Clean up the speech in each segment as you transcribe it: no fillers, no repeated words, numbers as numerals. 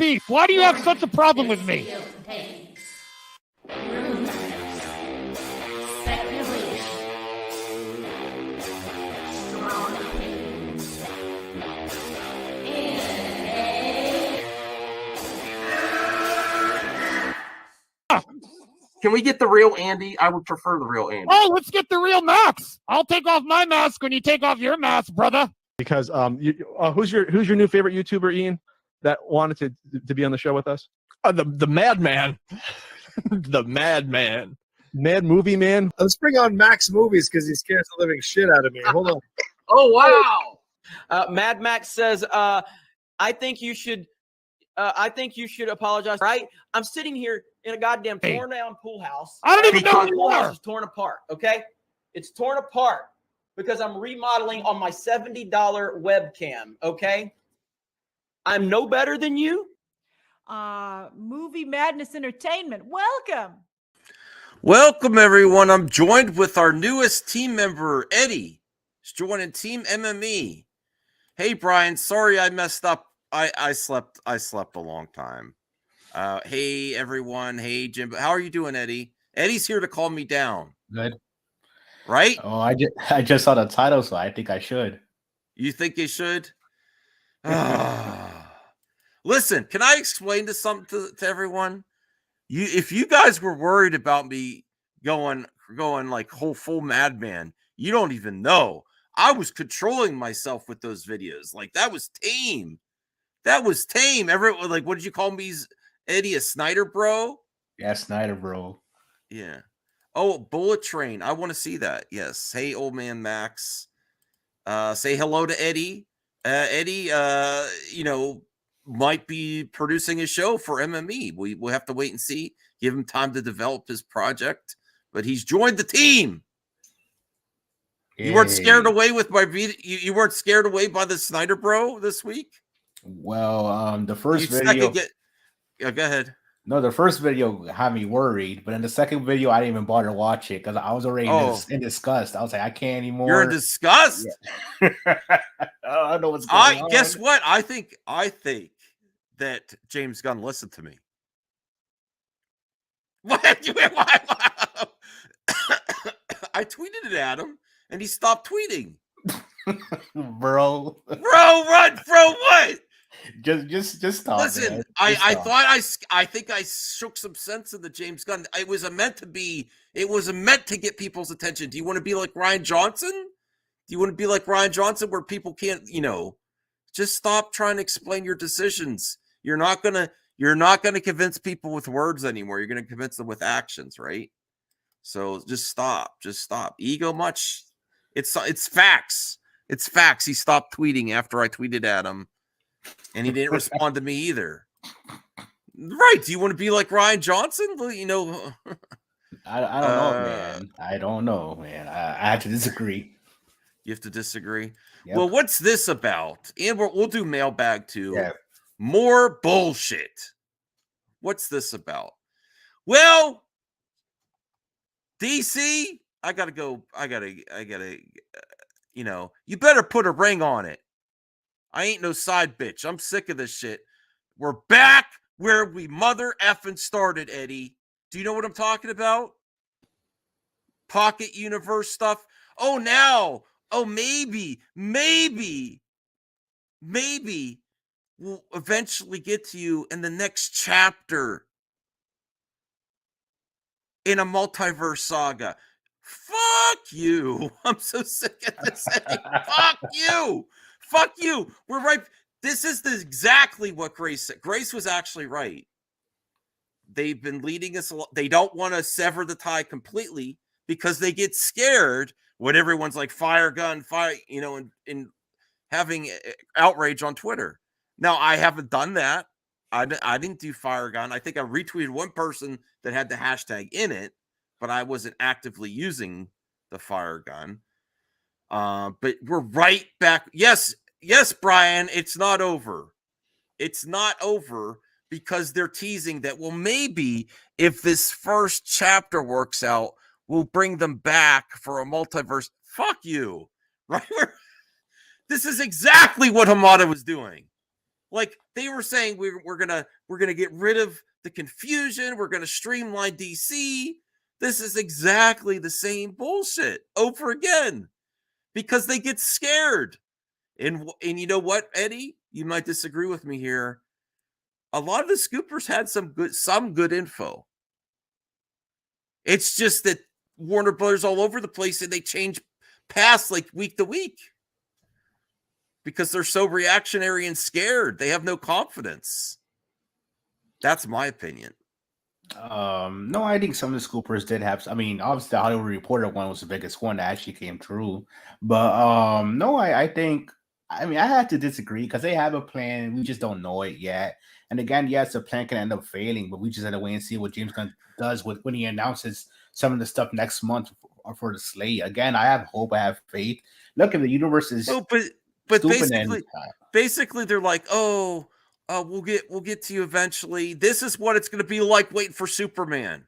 beef? Why do you have such a problem with me? Can we get the real Andy? I would prefer the real Andy. Oh, let's get the real Max. I'll take off my mask when you take off your mask, brother. Because who's your new favorite YouTuber, Ian, that wanted to be on the show with us? The Madman. The Madman. Mad Movie Man. Let's bring on Max Movies because he scares the living shit out of me. Hold on. Oh, wow. Mad Max says, I think you should apologize. Right? I'm sitting here in a goddamn torn down pool house. I don't even know who the you pool house are. is torn apart. Okay, it's torn apart because I'm remodeling on my $70 webcam. Okay, I'm no better than you. Movie Madness Entertainment. Welcome, everyone. I'm joined with our newest team member, Eddie. He's joining Team MME. Hey, Brian. Sorry I messed up. I slept a long time. Hey, everyone. Hey, Jim. How are you doing, Eddie? Eddie's here to calm me down. Good. Right? Oh, I just saw the title, so I think I should. You think you should? Listen, can I explain to everyone? If you guys were worried about me going like full madman, you don't even know. I was controlling myself with those videos. Like, that was tame. That was tame. Everyone, like, what did you call me, Eddie? A Snyder bro? Yeah, Snyder bro. Yeah. Oh, Bullet Train. I want to see that. Yes. Hey, old man Max. Say hello to Eddie. Eddie, might be producing a show for MME. We'll have to wait and see. Give him time to develop his project. But he's joined the team. Yay. You weren't scared away with my video. You weren't scared away by the Snyder bro this week? Well, the first video. Go ahead. No, the first video had me worried, but in the second video, I didn't even bother to watch it because I was already in disgust. I was like, I can't anymore. You're in disgust? Yeah. I don't know what's going on. Guess what? I think that James Gunn listened to me. What? I tweeted it at him, and he stopped tweeting. Bro, run, bro, what? Just stop. Listen, man. I think I shook some sense into James Gunn. It was meant to get people's attention. Do you want to be like Ryan Johnson? Do you want to be like Ryan Johnson where people can't, just stop trying to explain your decisions. You're not gonna convince people with words anymore. You're gonna convince them with actions, right? So just stop. Ego much. It's facts. It's facts. He stopped tweeting after I tweeted at him. And he didn't respond to me either. Right. Do you want to be like Ryan Johnson? Well, I don't know, man. I don't know, man. I have to disagree. You have to disagree? Yep. Well, what's this about? And we'll do mailbag too. Yeah. More bullshit. What's this about? Well, DC, I gotta go. You better put a ring on it. I ain't no side bitch. I'm sick of this shit. We're back where we mother effing started, Eddie. Do you know what I'm talking about? Pocket universe stuff. Oh, now. Oh, maybe we'll eventually get to you in the next chapter in a multiverse saga. Fuck you. I'm so sick of this, Eddie. Fuck you. We're right. This is exactly what Grace said. Grace was actually right. They've been leading us. They don't want to sever the tie completely because they get scared when everyone's like fire gun, and having outrage on Twitter. Now, I haven't done that. I didn't do fire gun. I think I retweeted one person that had the hashtag in it, but I wasn't actively using the fire gun. But we're right back. Yes, Brian, it's not over. It's not over because they're teasing that, well, maybe if this first chapter works out, we'll bring them back for a multiverse. Fuck you. Right? This is exactly what Hamada was doing. Like they were saying, we're gonna get rid of the confusion. We're gonna streamline DC. This is exactly the same bullshit over again because they get scared. And you know what, Eddie? You might disagree with me here. A lot of the scoopers had some good info. It's just that Warner Brothers all over the place and they change paths like week to week because they're so reactionary and scared. They have no confidence. That's my opinion. No, I think some of the scoopers did have. I mean, obviously the Hollywood Reporter one was the biggest one that actually came true. But no, I think. I mean, I have to disagree because they have a plan. We just don't know it yet. And again, yes, the plan can end up failing, but we just have to wait and see what James Gunn does when he announces some of the stuff next month for the slate. Again, I have hope. I have faith. Look, if the universe is but basically they're like, we'll get to you eventually. This is what it's going to be like waiting for Superman.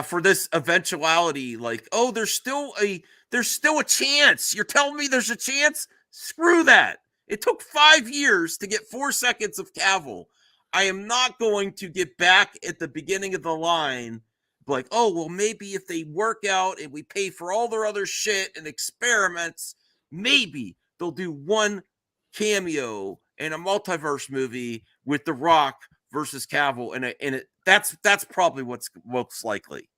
For this eventuality, like, there's still a chance. You're telling me there's a chance? Screw that. It took 5 years to get 4 seconds of Cavill. I am not going to get back at the beginning of the line like, well, maybe if they work out and we pay for all their other shit and experiments, maybe they'll do one cameo in a multiverse movie with The Rock versus Cavill, and that's probably what's most likely.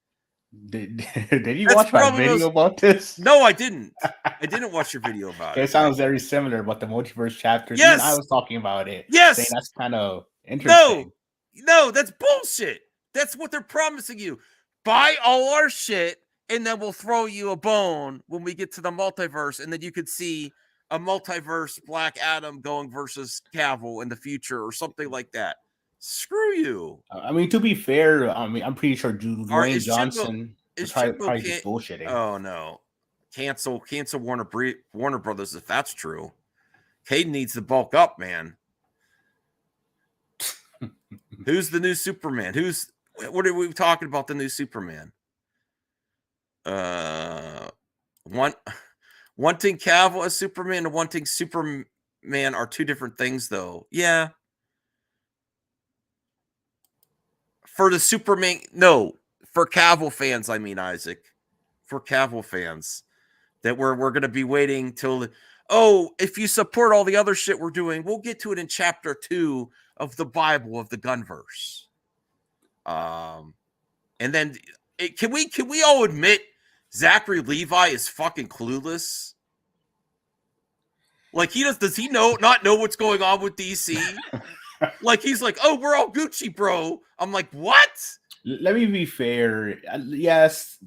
Did you watch my video about this? No, I didn't. I didn't watch your video about it. It sounds very similar about the multiverse chapter. Yes, I was talking about it. Yes, saying that's kind of interesting. No, that's bullshit. That's what they're promising you. Buy all our shit, and then we'll throw you a bone when we get to the multiverse, and then you could see a multiverse Black Adam going versus Cavill in the future or something like that. Screw you. I mean, to be fair, I mean, I'm pretty sure Dwayne Johnson is probably just bullshitting. Oh no, cancel Warner Brothers if that's true. Caden needs to bulk up, man. Who's the new Superman? What are we talking about? The new Superman? Wanting Cavill as Superman and wanting Superman are two different things, though. Yeah. For the Superman, no. For Cavill fans, I mean, Isaac. For Cavill fans, that we're going to be waiting till. If you support all the other shit we're doing, we'll get to it in chapter 2 of the Bible of the Gunverse. And then can we all admit Zachery Levi is fucking clueless? Like does he not know what's going on with DC? Like he's like, we're all Gucci, bro. I'm like, what? Let me be fair. Yes,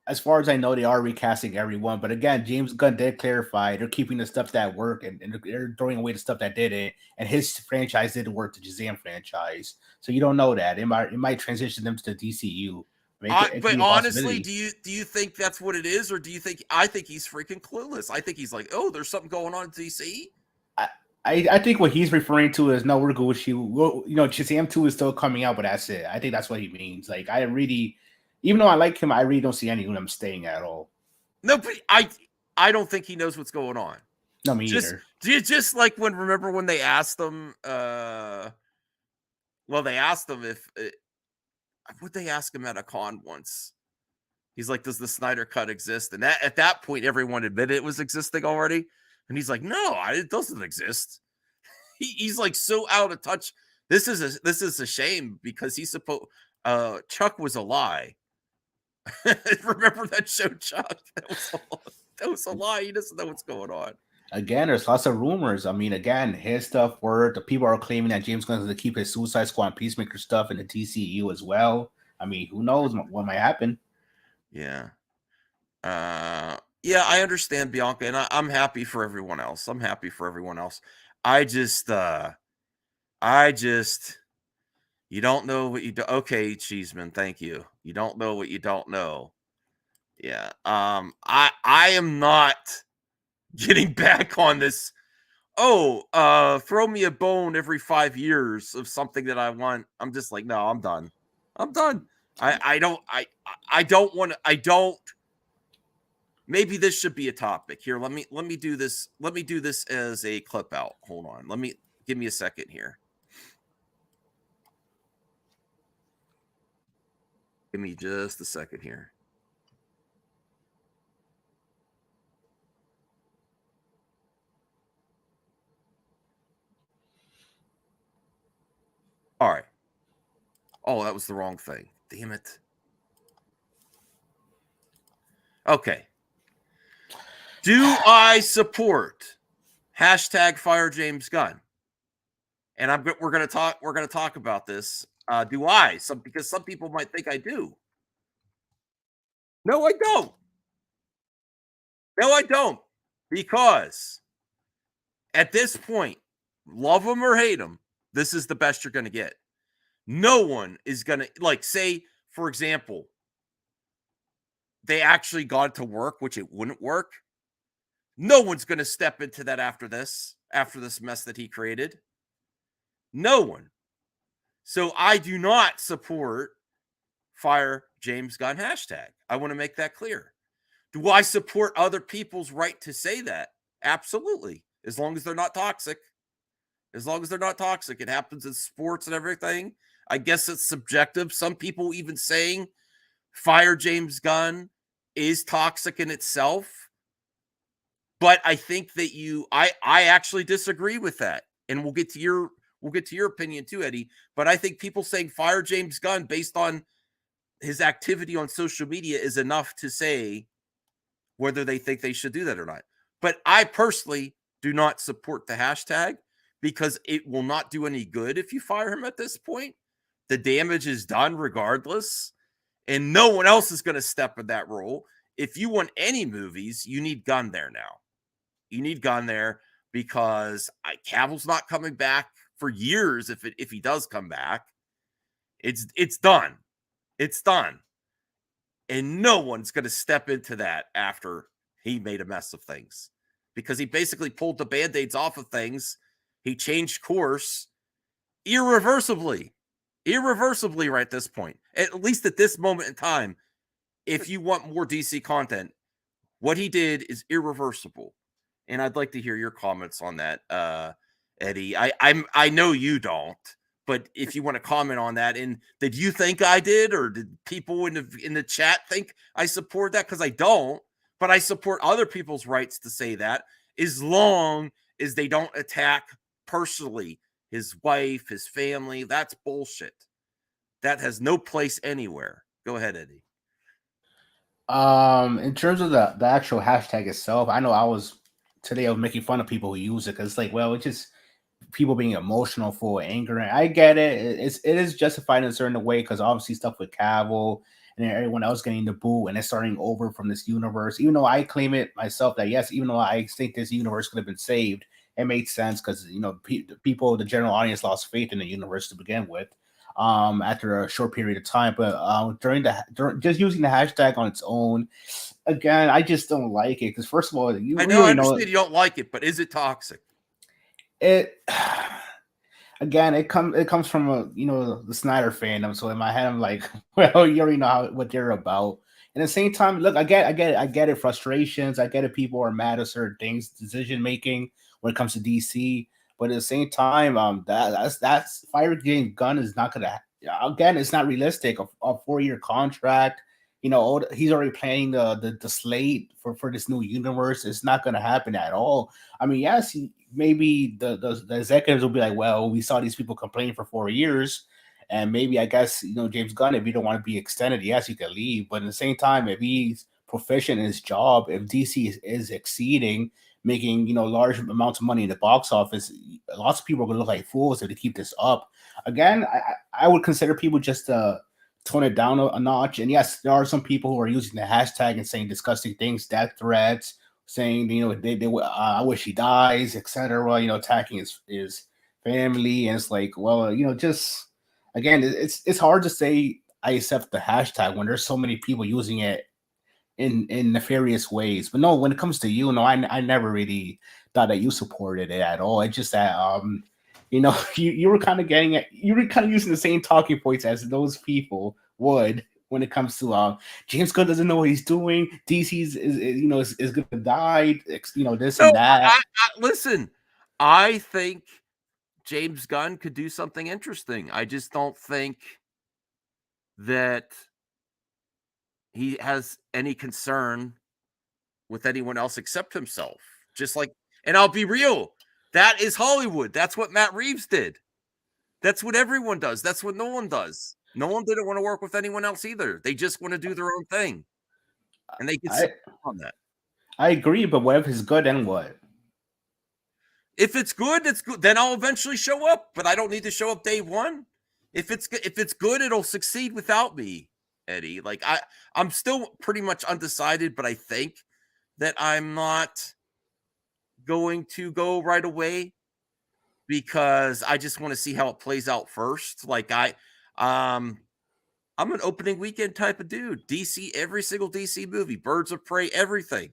as far as I know, they are recasting everyone. But again, James Gunn did clarify they're keeping the stuff that worked and they're throwing away the stuff that didn't. And his franchise didn't work, the Shazam franchise. So you don't know that. It might transition them to the DCU. But honestly, do you think that's what it is, or do you think I think he's freaking clueless? I think he's like, there's something going on in DC. I think what he's referring to is we're Gucci. Shazam 2 is still coming out, but that's it. I think that's what he means. Like, I really, even though I like him, I really don't see any of them staying at all. No, but I don't think he knows what's going on. No, me either. Just like remember when they asked him, they asked him if, would they ask him at a con once? He's like, does the Snyder Cut exist? And at that point, everyone admitted it was existing already. And he's like, no, it doesn't exist. He's like so out of touch. This is a shame because he's supposed. Chuck was a lie. Remember that show, Chuck? That was a lie. He doesn't know what's going on. Again, there's lots of rumors. I mean, again, his stuff were the people are claiming that James Gunn is going to keep his Suicide Squad and Peacemaker stuff in the DCU as well. I mean, who knows what might happen? Yeah. Yeah, I understand, Bianca, and I'm happy for everyone else. I just, you don't know what you do. Okay, Cheeseman, thank you. You don't know what you don't know. Yeah. I am not getting back on this. Throw me a bone every 5 years of something that I want. I'm just like, no, I'm done. I don't want to. Maybe this should be a topic here. Let me do this. Let me do this as a clip out. Hold on. Give me a second here. Give me just a second here. All right. Oh, that was the wrong thing. Damn it. Okay. Do I support #fire James Gunn? And we're gonna talk about this. Do I? Because some people might think I do. No, I don't. No, I don't. Because at this point, love him or hate him, this is the best you're gonna get. No one is gonna, like, say, for example, they actually got it to work, which it wouldn't work. No one's gonna step into that after this mess that he created. No one. So I do not support fire James Gunn #. I want to make that clear. Do I support other people's right to say that? Absolutely. As long as they're not toxic. As long as they're not toxic. It happens in sports and everything. I guess it's subjective. Some people even saying fire James Gunn is toxic in itself. But I think that I actually disagree with that. And we'll get to your opinion too, Eddie. But I think people saying fire James Gunn based on his activity on social media is enough to say whether they think they should do that or not. But I personally do not support the #, because it will not do any good if you fire him at this point. The damage is done regardless, and no one else is going to step in that role. If you want any movies, you need Gunn there now. You need Gunn there because Cavill's not coming back for years. If he does come back, it's done. It's done. And no one's going to step into that after he made a mess of things, because he basically pulled the Band-Aids off of things. He changed course irreversibly right at this point, at least at this moment in time. If you want more DC content, what he did is irreversible. And I'd like to hear your comments on that, Eddie. I know you don't, but if you want to comment on that, and did you think I did, or did people in the chat think I support that? Because I don't, but I support other people's rights to say that, as long as they don't attack personally his wife, his family. That's bullshit. That has no place anywhere. Go ahead, Eddie. In terms of the actual # itself, I know I was making fun of people who use it because it's like, well, it's just people being emotional, full of anger. And I get it. It is justified in a certain way because obviously stuff with Cavill and then everyone else getting the boot and it's starting over from this universe. Even though I claim it myself that yes, even though I think this universe could have been saved, it made sense because people, the general audience, lost faith in the universe to begin with. After a short period of time, but during just using the # on its own, again, I just don't like it because first of all, I understand you don't like it, but is it toxic? It again, it comes from the Snyder fandom. So in my head, I'm like, well, you already know what they're about. And at the same time, look, I get it, frustrations. I get it. People are mad at certain things, decision making when it comes to DC. But at the same time, that's fire James Gunn is not gonna. Again, it's not realistic. A 4-year contract. He's already planning the slate for this new universe. It's not gonna happen at all. I mean, yes, maybe the executives will be like, well, we saw these people complaining for 4 years, and maybe I guess James Gunn, if you don't want to be extended, yes, you can leave. But at the same time, if he's proficient in his job, if DC is exceeding, making large amounts of money in the box office, lots of people are going to look like fools if they keep this up. Again, I would consider people just to tone it down a notch. And yes, there are some people who are using the # and saying disgusting things, death threats, saying I wish he dies, etc. Attacking his family, and it's like, well, just again, it's hard to say I accept the # when there's so many people using it in nefarious ways. But no, when it comes to I never really thought that you supported it at all. It's just that you were kind of getting it, you were kind of using the same talking points as those people would when it comes to James Gunn doesn't know what he's doing, DC's is gonna die, this and that. Listen, I think James Gunn could do something interesting. I just don't think that he has any concern with anyone else except himself. Just like, and I'll be real, that is Hollywood. That's what Matt Reeves did. That's what everyone does. That's what Nolan does. Nolan didn't want to work with anyone else either. They just want to do their own thing. And they can sit on that. I agree, but what if it's good, then what? If it's good, it's good. Then I'll eventually show up, but I don't need to show up day one. If it's good, it'll succeed without me, Eddie. Like I'm still pretty much undecided, but I think that I'm not going to go right away because I just want to see how it plays out first. Like I'm an opening weekend type of dude. DC, every single DC movie, Birds of Prey, everything.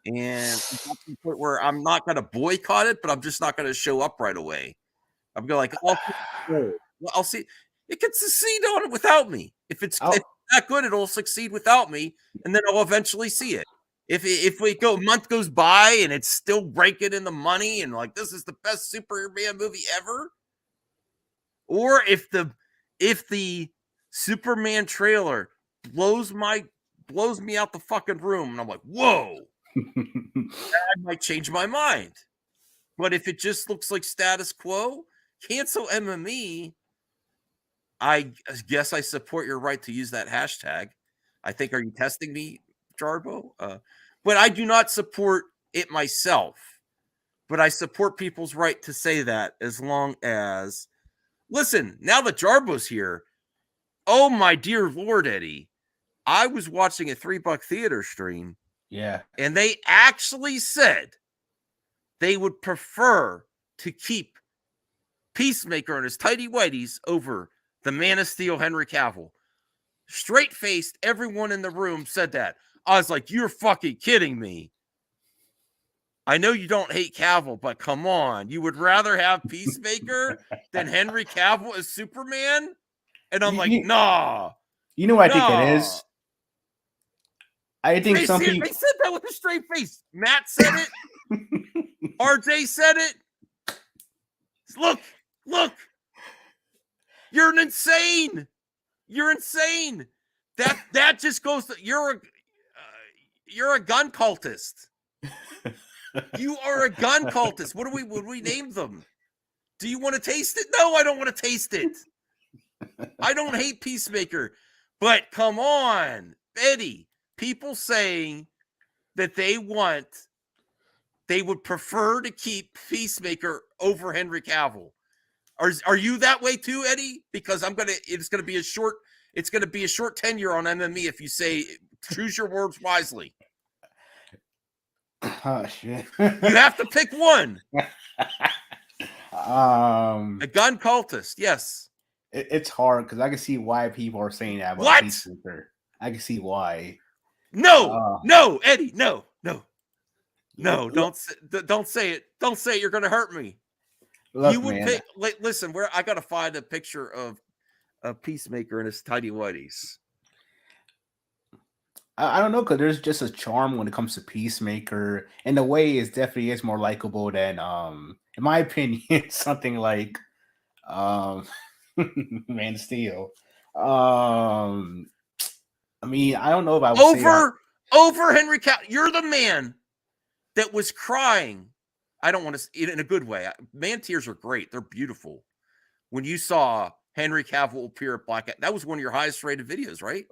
And to the point where I'm not going to boycott it, but I'm just not going to show up right away. I'm going I'll see. It can succeed on it without me. If it's not good, it'll succeed without me, and then I'll eventually see it. If we go, a month goes by and it's still raking in the money, and like this is the best Superman movie ever, or if the Superman trailer blows me out the fucking room, and I'm like, whoa. I might change my mind. But if it just looks like status quo, cancel MME. I guess I support your right to use that hashtag. I think, are you testing me, Jarbo? But I do not support it myself. But I support people's right to say that as long as... Listen, now that Jarbo's here, oh my dear Lord, Eddie, I was watching a $3 theater stream. Yeah. And they actually said they would prefer to keep Peacemaker and his tighty whities over the Man of Steel, Henry Cavill. Straight-faced, everyone in the room said that. I was like, you're fucking kidding me. I know you don't hate Cavill, but come on. You would rather have Peacemaker than Henry Cavill as Superman? And I'm like, nah. You know what I think it is? I think they said that with a straight face. Matt said it. RJ said it. Look. You're insane. You're insane. That just goes to you're a gun cultist. You are a gun cultist. What would we name them? Do you want to taste it? No, I don't want to taste it. I don't hate Peacemaker, but come on, Eddie. People saying that they would prefer to keep Peacemaker over Henry Cavill. Are you that way too, Eddie? Because it's gonna be a short tenure on MME if you say choose your words wisely. Oh shit. You have to pick one. A gun cultist, yes. It's hard because I can see why people are saying that about Peacemaker. I can see why. No, Eddie, no. Don't say it. Don't say it. You're gonna hurt me. Look, you would man. pick. Listen, I gotta find a picture of Peacemaker and his tidy whities. I don't know, because there's just a charm when it comes to Peacemaker, and the way it definitely is more likable than, in my opinion, something like Man of Steel. I mean, I don't know if I would over Henry Cavill. You're the man that was crying. I don't want to, in a good way. Man tears are great. They're beautiful. When you saw Henry Cavill appear at Black, that was one of your highest rated videos, right?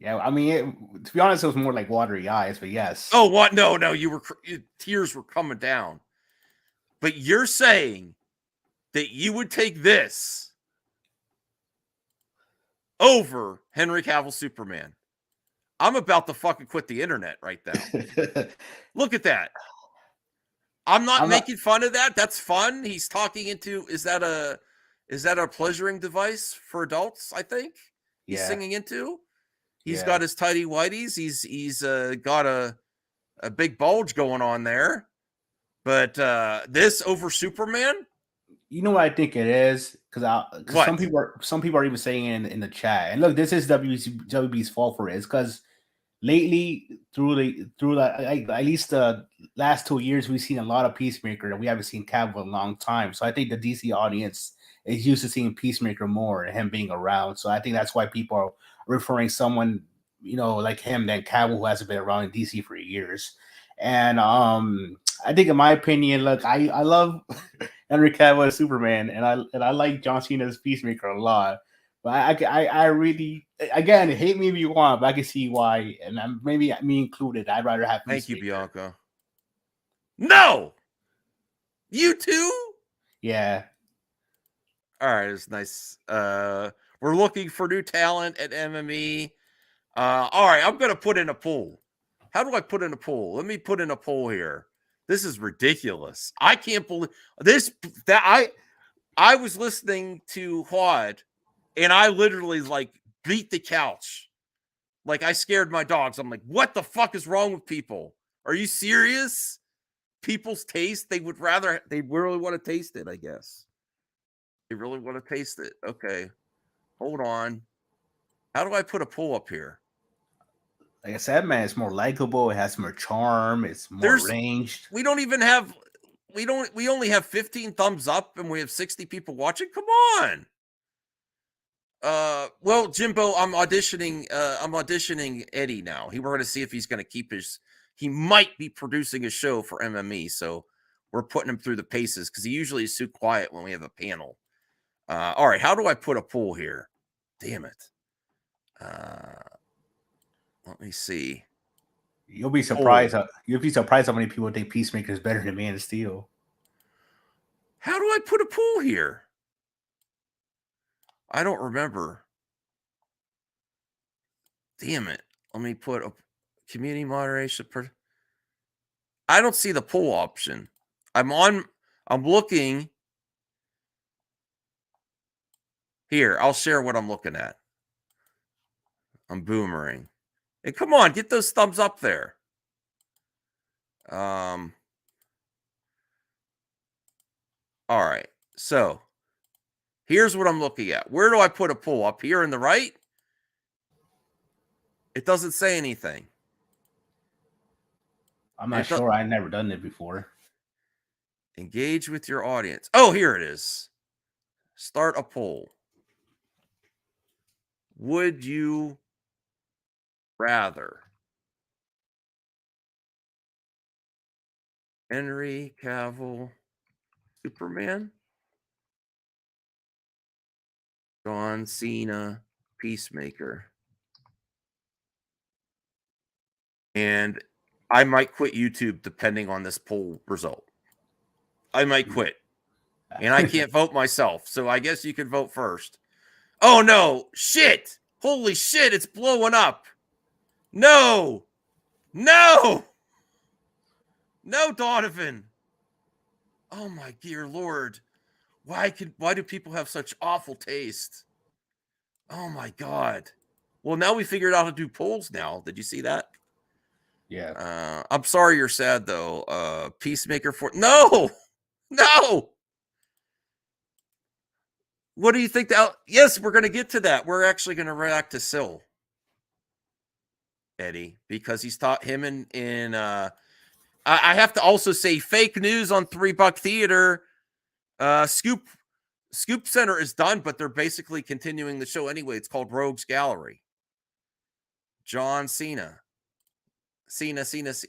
Yeah, I mean, to be honest, it was more like watery eyes, but yes. Oh, what? No, tears were coming down. But you're saying that you would take this over Henry Cavill Superman. I'm about to fucking quit the internet right now. Look at that. I'm not making fun of that. That's fun. He's talking into, is that a pleasuring device for adults, I think? He's singing into. He's got his tidy whities. He's got a big bulge going on there. But this over Superman? You know what I think it is? Because some people are even saying in the chat. And look, this is WB's fault for it. It's because lately through like at least the last 2 years, we've seen a lot of Peacemaker, and we haven't seen Cavill in a long time. So I think the DC audience is used to seeing Peacemaker more and him being around. So I think that's why people are referring someone, like him than Cavill, who hasn't been around in DC for years. And I think, in my opinion, look, I love Henry Cavill as Superman, and I like John Cena as Peacemaker a lot. But I really, again, hate me if you want, but I can see why, and maybe me included. I'd rather have Thank you, Peacemaker. Bianca. No, you too. Yeah. All right, it's nice. We're looking for new talent at MME. All right, I'm gonna put in a poll. How do I put in a poll? Let me put in a poll here. This is ridiculous. I can't believe this. That I was listening to Hwad, and I literally beat the couch. Like, I scared my dogs. I'm like, what the fuck is wrong with people? Are you serious? People's taste, they really want to taste it, I guess. They really want to taste it. Okay. Hold on. How do I put a poll up here? Like I said, man, it's more likable. It has more charm. It's more ranged. We don't even have. We only have 15 thumbs up, and we have 60 people watching. Come on. Well, Jimbo, I'm auditioning Eddie now. We're going to see if he's going to keep his. He might be producing a show for MME, so we're putting him through the paces because he usually is too quiet when we have a panel. All right, how do I put a poll here? Damn it. Let me see. You'll be surprised. You'll be surprised how many people think Peacemaker is better than Man of Steel. How do I put a poll here? I don't remember. Damn it. Let me put a community moderation. I don't see the poll option. I'm looking. Here, I'll share what I'm looking at. I'm Boomerang. Hey, come on, get those thumbs up there. All right. So here's what I'm looking at. Where do I put a poll? Up here in the right? It doesn't say anything. I'm not sure. I've never done it before. Engage with your audience. Oh, here it is. Start a poll. Would you rather Henry Cavill Superman, John Cena Peacemaker? And I might quit YouTube depending on this poll result. I might quit. And I can't vote myself, so I guess you can vote first. Oh, no. Shit. Holy shit, it's blowing up. No. No. No, Donovan. Oh, my dear Lord. Why do people have such awful taste? Oh, my God. Well, now we figured out how to do polls now. Did you see that? Yeah. I'm sorry you're sad, though. Peacemaker for... No. No. What do you think? Yes, we're going to get to that. We're actually going to react to Syl, Eddie, because he's taught him in I have to also say fake news on $3 Theater. Scoop Center is done, but they're basically continuing the show anyway. It's called Rogues Gallery. John Cena. Cena. This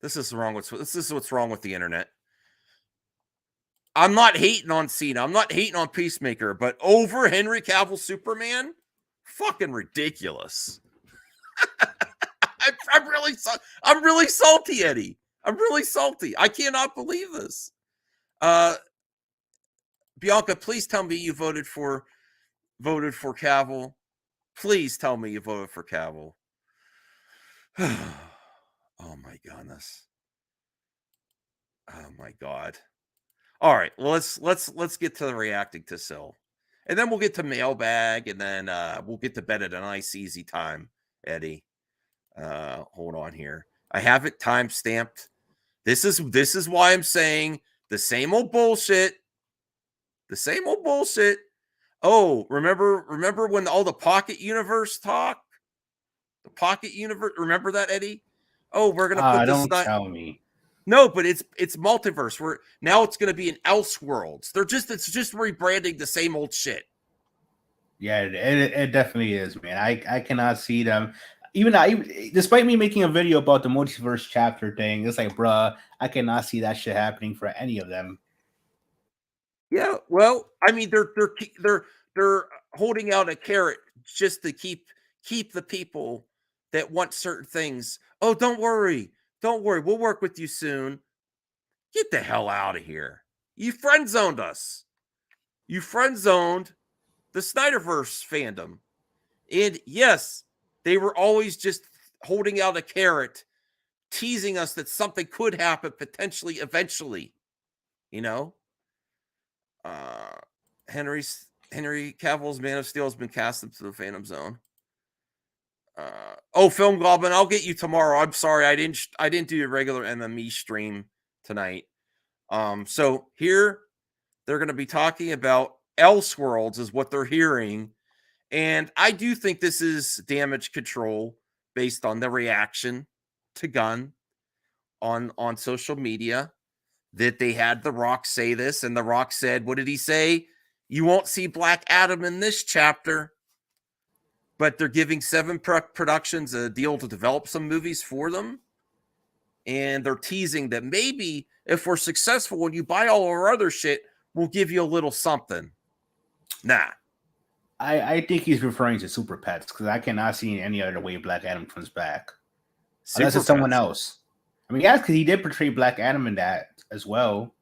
is what's wrong with the internet. I'm not hating on Cena. I'm not hating on Peacemaker, but over Henry Cavill Superman, fucking ridiculous. I'm really salty, Eddie. I'm really salty. I cannot believe this. Bianca, please tell me you voted for Cavill. Please tell me you voted for Cavill. Oh my goodness. Oh my God. All right, well, let's get to the reacting to Syl. And then we'll get to mailbag, and then we'll get to bed at a nice, easy time, Eddie. Hold on here. I have it time-stamped. This is why I'm saying the same old bullshit. The same old bullshit. Oh, remember when all the Pocket Universe talk? Pocket Universe. Remember that, Eddie? Oh, we're gonna put this. Don't tell me. No, but it's multiverse. Now it's gonna be an Elseworlds. It's just rebranding the same old shit. Yeah, it definitely is, man. I cannot see them. Even despite me making a video about the multiverse chapter thing, it's like, bruh, I cannot see that shit happening for any of them. Yeah, well, I mean, they're holding out a carrot just to keep the people that want certain things. Oh, don't worry, we'll work with you soon. Get the hell out of here! You friend zoned us. You friend zoned the Snyderverse fandom, and yes, they were always just holding out a carrot, teasing us that something could happen potentially, eventually. You know. Henry Cavill's Man of Steel has been cast into the Phantom Zone. Film Goblin, I'll get you tomorrow. I'm sorry, I didn't do a regular MME stream tonight. So here they're going to be talking about Elseworlds is what they're hearing, and I do think this is damage control based on the reaction to Gunn on social media. That they had The Rock say this, and The Rock said, what did he say? You won't see Black Adam in this chapter, but they're giving 7 Productions a deal to develop some movies for them, and they're teasing that maybe if we're successful, when you buy all our other shit, we'll give you a little something. Nah. I think he's referring to Super Pets, because I cannot see any other way Black Adam comes back. Unless it's someone else. I mean, yes, because he did portray Black Adam in that as well.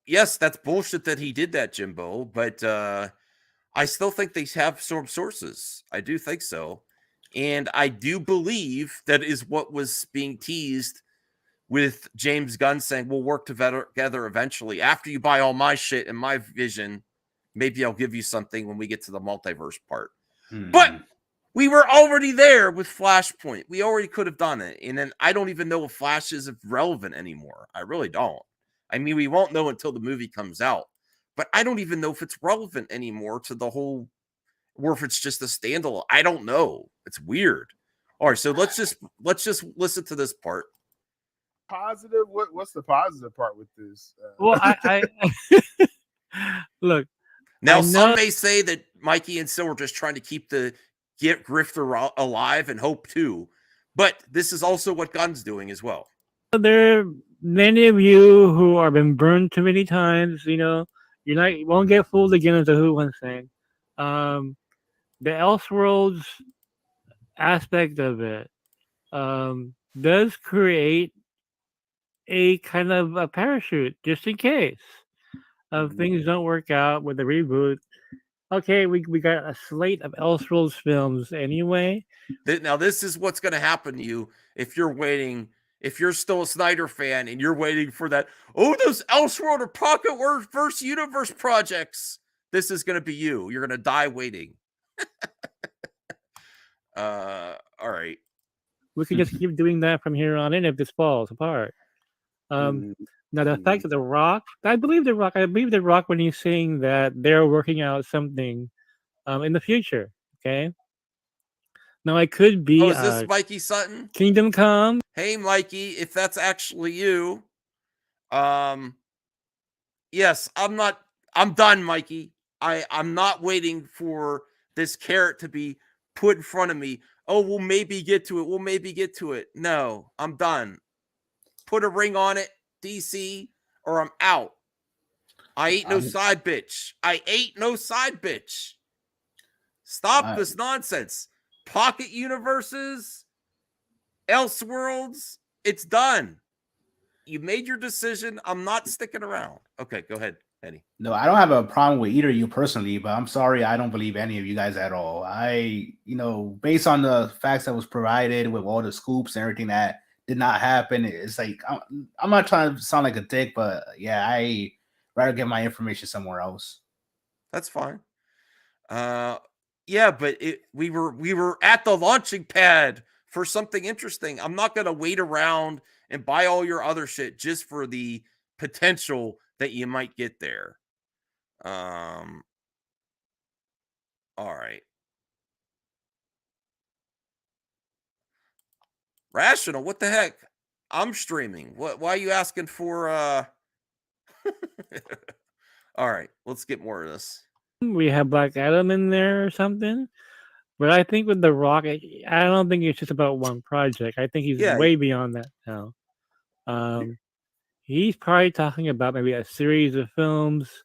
Yes, that's bullshit that he did that, Jimbo, but I still think they have some sources. I do think so. And I do believe that is what was being teased with James Gunn saying, we'll work together eventually. After you buy all my shit and my vision, maybe I'll give you something when we get to the multiverse part. But we were already there with Flashpoint. We already could have done it. And then I don't even know if Flash is relevant anymore. I really don't. I mean, we won't know until the movie comes out. But I don't even know if it's relevant anymore to the whole, or if it's just a standalone. I don't know. It's weird. All right, so let's just listen to this part. Positive? What's the positive part with this? Well, I look. Now, some may say that Mikey and Sil were just trying to keep get Grifter alive and Hope too, but this is also what Gunn's doing as well. There are many of you who have been burned too many times. You won't get fooled again as a Who one thing. The Elseworlds aspect of it does create a kind of a parachute just in case things don't work out with the reboot. Okay, we got a slate of Elseworlds films anyway. Now, this is what's going to happen to you if you're waiting. If you're still a Snyder fan and you're waiting for that, those Elseworld or Pocketverse universe projects, this is going to be you. You're going to die waiting. All right. We can just keep doing that from here on in if this falls apart. Now, the fact that The Rock, I believe The Rock when he's saying that they're working out something in the future. Okay. Now, I could be. Is this Mikey Sutton? Kingdom Come. Hey, Mikey, if that's actually you, yes, I'm done, Mikey. I'm not waiting for this carrot to be put in front of me. Oh, we'll maybe get to it. No, I'm done. Put a ring on it, DC, or I'm out. I ain't no side bitch. Stop this nonsense. Pocket universes, Elseworlds, it's done. You made your decision. I'm not sticking around. Okay, go ahead, Eddie. No, I don't have a problem with either of you personally, but I'm sorry, I don't believe any of you guys at all. Based on the facts that was provided with all the scoops and everything that did not happen, it's like, I'm not trying to sound like a dick, but yeah, I rather get my information somewhere else. That's fine. Yeah, but we were at the launching pad for something interesting. I'm not going to wait around and buy all your other shit just for the potential that you might get there. All right. Rational? What the heck? I'm streaming. Why are you asking for All right, let's get more of this. We have Black Adam in there or something. But I think with The Rock, I don't think it's just about one project. I think he's Yeah. way beyond that now. He's probably talking about maybe a series of films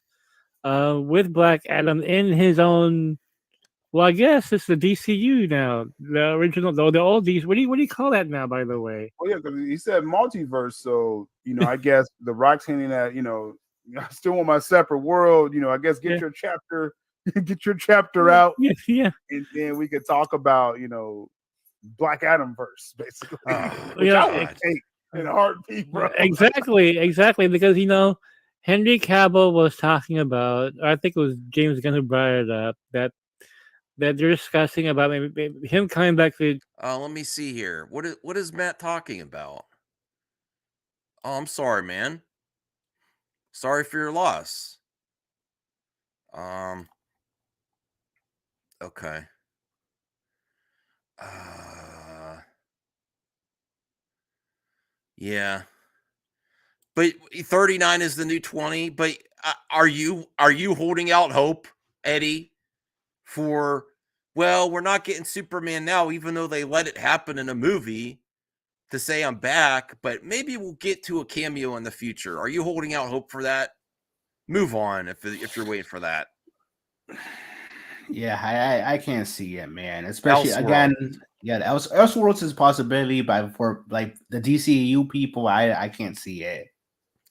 with Black Adam in his own. Well, I guess it's the DCU now, the original, though the old DC. What do you call that now? By the way, Well, yeah, because he said multiverse, so I guess the Rock's hinting at I still want my separate world. I guess get your chapter, get your chapter out, yeah, and then we could talk about Black Adam verse, basically. Which Yeah, I would take in a heartbeat, bro. exactly, because Henry Cavill was talking about. I think it was James Gunn who brought it up that they're discussing about maybe him coming back to. Let me see here. What is Matt talking about? Oh, I'm sorry, man. Sorry for your loss. Okay. Yeah. But 39 is the new 20. But are you holding out hope, Eddie, for we're not getting Superman now, even though they let it happen in a movie, to say I'm back, but maybe we'll get to a cameo in the future. Are you holding out hope for that? Move on if you're waiting for that. Yeah, I can't see it, man. Especially Elseworlds. again, Elseworlds is a possibility, but for like the DCU people, I can't see it.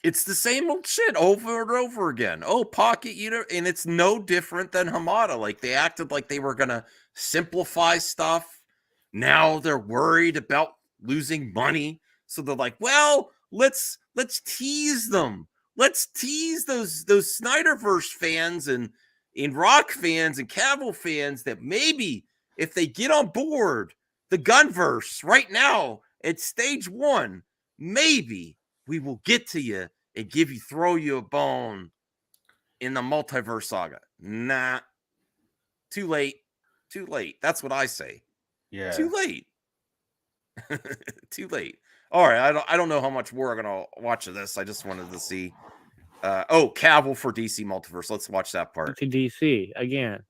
It's the same old shit over and over again. Oh, Pocket Eater, and it's no different than Hamada. Like they acted like they were gonna simplify stuff. Now they're worried about losing money, so they're like, well, let's tease them. Let's tease those Snyderverse fans and Rock fans and Cavill fans that maybe if they get on board the Gunverse right now at stage 1, maybe we will get to you and throw you a bone in the multiverse saga. Nah. Too late. That's what I say. Yeah. Too late. Too late. All right. I don't know how much more I'm gonna watch of this. I just wanted to see. Cavill for DC Multiverse. Let's watch that part. To DC again.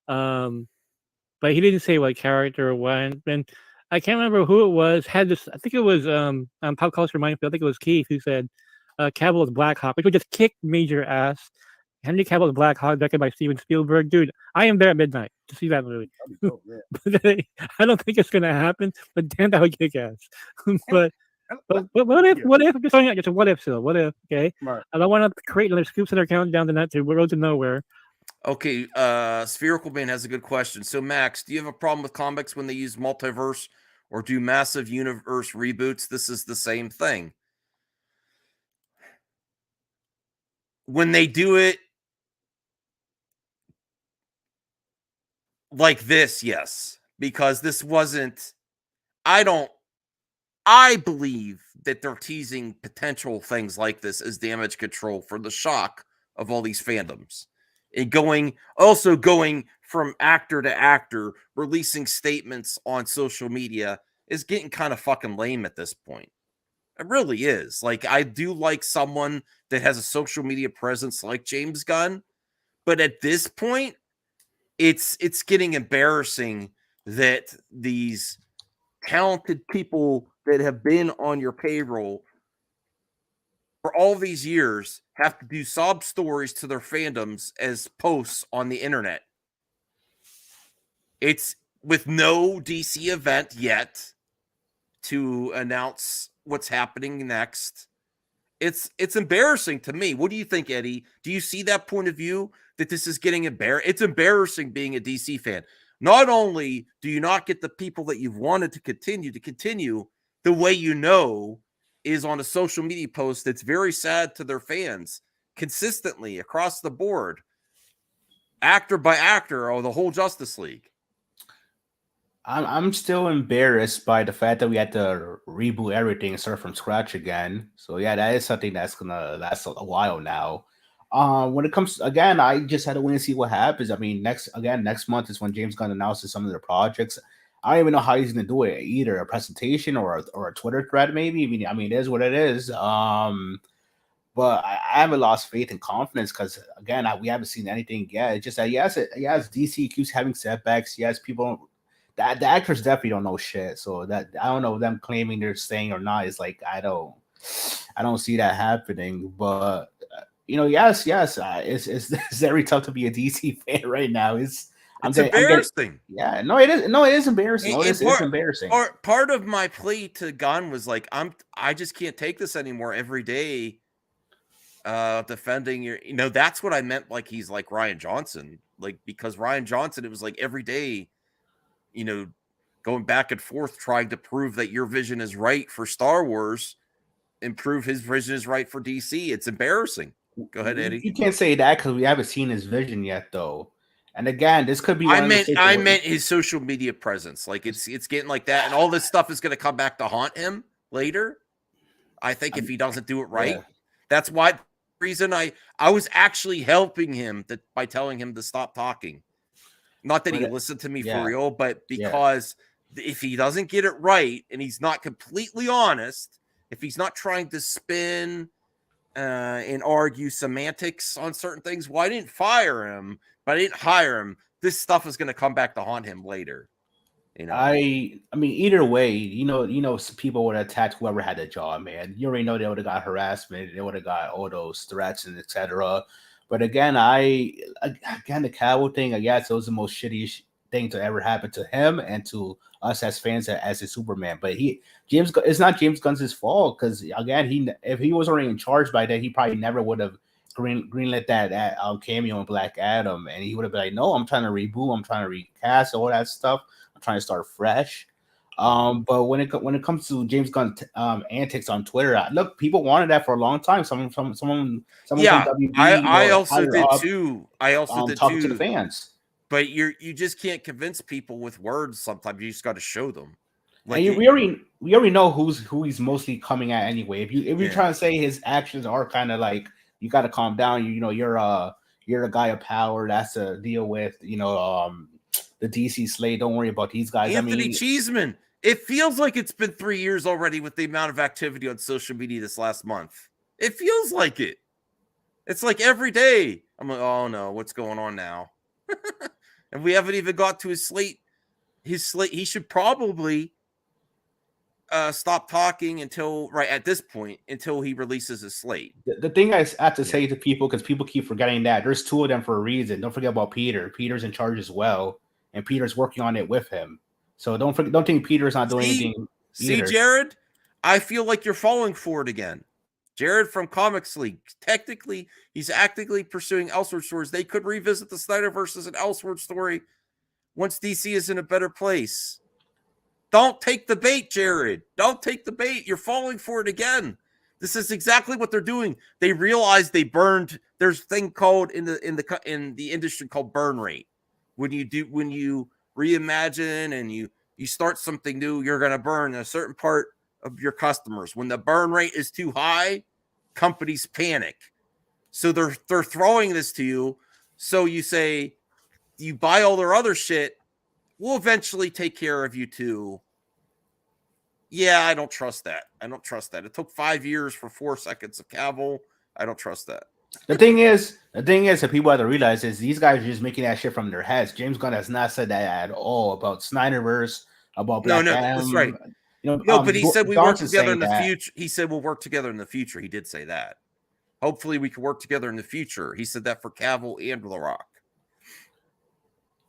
But he didn't say what character or what. And I can't remember who it was. Had this, I think it was Pop Culture Minefield. I think it was Keith who said Cavill was Black Hawk, which would just kick major ass. Henry Cavill is Black Hawk, directed by Steven Spielberg. Dude, I am there at midnight to see that movie. I don't think it's gonna happen, but damn, that would kick ass. but what if? I'm just throwing out just a what if still. What if? Okay. Right. I don't want to create another Scoop Center countdown to that to Road to Nowhere. Okay, Spherical Man has a good question. So, Max, do you have a problem with comics when they use multiverse or do massive universe reboots? This is the same thing. When they do it like this, yes, because this wasn't. I believe that they're teasing potential things like this as damage control for the shock of all these fandoms. And going from actor to actor, releasing statements on social media is getting kind of fucking lame at this point. It really is. Like, I do like someone that has a social media presence like James Gunn, but at this point, it's getting embarrassing that these talented people that have been on your payroll for all these years have to do sob stories to their fandoms as posts on the internet. It's with no DC event yet to announce what's happening next. It's embarrassing to me. What do you think, Eddie? Do you see that point of view that this is getting embarrassing? It's embarrassing being a DC fan. Not only do you not get the people that you've wanted to continue the way is on a social media post that's very sad to their fans consistently across the board, actor by actor, or the whole Justice League. I'm still embarrassed by the fact that we had to reboot everything and start from scratch again. So yeah, that is something that's gonna last a while now. When it comes again, I just had to wait and see what happens. I mean, next month is when James Gunn announces some of their projects. I don't even know how he's gonna do it. Either a presentation or a Twitter thread, maybe. I mean, it is what it is. But I haven't lost faith and confidence because again, we haven't seen anything yet. It's just that yes, DC keeps having setbacks. Yes, people, the actors definitely don't know shit. So that I don't know them claiming they're staying or not. Is like I don't see that happening. But yes, it's very tough to be a DC fan right now. It's embarrassing. Yeah, no, it is. No, it is embarrassing. It's embarrassing. Part of my plea to Gunn was like, I just can't take this anymore. Every day, defending your, that's what I meant. Like he's like Ryan Johnson, like because Ryan Johnson, it was like every day, going back and forth trying to prove that your vision is right for Star Wars, and prove his vision is right for DC. It's embarrassing. Go ahead, Eddie. You can't say that because we haven't seen his vision yet, though. And again, this could be. I meant his social media presence. Like it's getting like that, and all this stuff is going to come back to haunt him later. I think if he doesn't do it right, that's why reason I was actually helping him by telling him to stop talking. Not that he listened to me for real, but because if he doesn't get it right and he's not completely honest, if he's not trying to spin and argue semantics on certain things, well, I didn't fire him, but I didn't hire him. This stuff is going to come back to haunt him later. I mean, either way, people would attack whoever had the job, man. You already know they would have got harassment, they would have got all those threats and etc. But again, the Cavill thing, it was the most shitty thing to ever happen to him and to us as fans as a Superman. But it's not James Gunn's fault because again, if he was already in charge by then, he probably never would have greenlit that cameo in Black Adam, and he would have been like, "No, I'm trying to reboot, I'm trying to recast all that stuff, I'm trying to start fresh." But when it comes to James Gunn antics on Twitter, look, people wanted that for a long time. Someone from WB, I also did too. I also did talking too to the fans. But you just can't convince people with words. Sometimes you just got to show them. Like we already know who he's mostly coming at anyway. If you're trying to say his actions are kind of like, you got to calm down. You're a guy of power. That's to deal with. The DC slate. Don't worry about these guys. Anthony Cheeseman. It feels like it's been 3 years already with the amount of activity on social media this last month. It feels like it. It's like every day. I'm like, oh no, what's going on now? And we haven't even got to his slate. He should probably stop talking until he releases his slate. The thing I have to say to people, because people keep forgetting that there's two of them for a reason. Don't forget about Peter. Peter's in charge as well, and Peter's working on it with him. So don't think Peter's not doing anything. See, Jared, I feel like you're falling for it again. Jared from Comics League. Technically, he's actively pursuing Elseworlds stories. They could revisit the Snyderverse as an Elseworlds story once DC is in a better place. Don't take the bait, Jared. Don't take the bait. You're falling for it again. This is exactly what they're doing. They realize they burned. There's a thing called in the industry called burn rate. When you reimagine and you start something new, you're going to burn a certain part of your customers. When the burn rate is too high, companies panic. So they're throwing this to you. So you say, you buy all their other shit, we'll eventually take care of you too. Yeah, I don't trust that. It took 5 years for 4 seconds of Cavill. I don't trust that. The thing is that people have to realize is these guys are just making that shit from their heads. James Gunn has not said that at all about Snyderverse, about Black Adam. That's right. But he said we work together in the future. He said we'll work together in the future. He did say that. Hopefully we can work together in the future. He said that for Cavill and The Rock.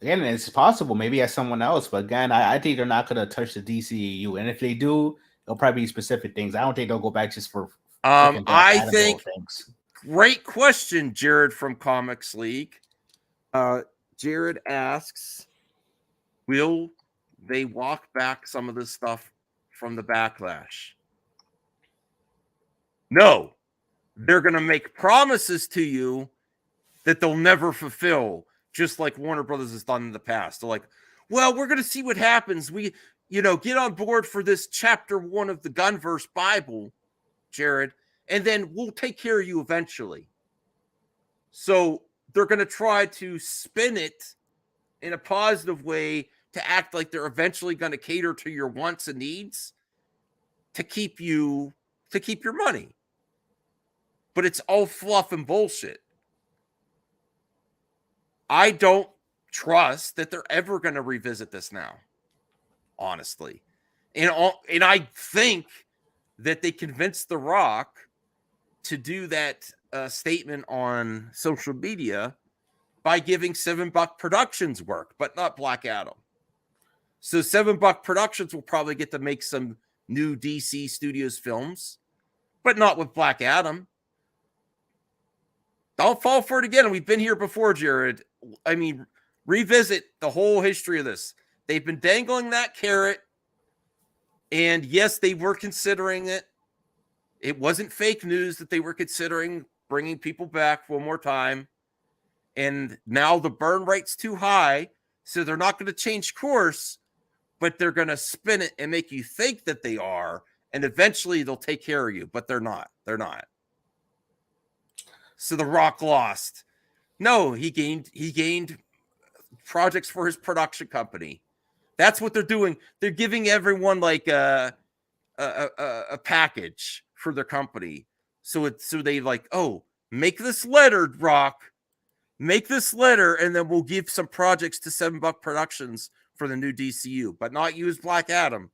Again, it's possible maybe as someone else, but again, I think they're not going to touch the DCEU, and if they do, it'll probably be specific things. I don't think they'll go back just for. I think. Things. Great question, Jared from Comics League. Jared asks, will they walk back some of the stuff from the backlash? No. They're going to make promises to you that they'll never fulfill, just like Warner Brothers has done in the past. They're like, well, we're going to see what happens. We, get on board for this chapter 1 of the Gunverse Bible, Jared, and then we'll take care of you eventually. So they're going to try to spin it in a positive way to act like they're eventually going to cater to your wants and needs to keep your money. But it's all fluff and bullshit. I don't trust that they're ever going to revisit this now, honestly. And I think that they convinced The Rock to do that statement on social media by giving $7 Productions work, but not Black Adam. So $7 Productions will probably get to make some new DC Studios films, but not with Black Adam. Don't fall for it again. We've been here before, Jared. I mean, revisit the whole history of this. They've been dangling that carrot, and yes, they were considering it. It wasn't fake news that they were considering bringing people back one more time. And now the burn rate's too high, so they're not going to change course, but they're going to spin it and make you think that they are, and eventually they'll take care of you, but they're not. They're not. So The Rock lost. No, he gained projects for his production company. That's what they're doing. They're giving everyone like a package for their company. So they like, oh, make this letter, Rock. Make this letter, and then we'll give some projects to $7 Productions for the new DCU, but not use Black Adam.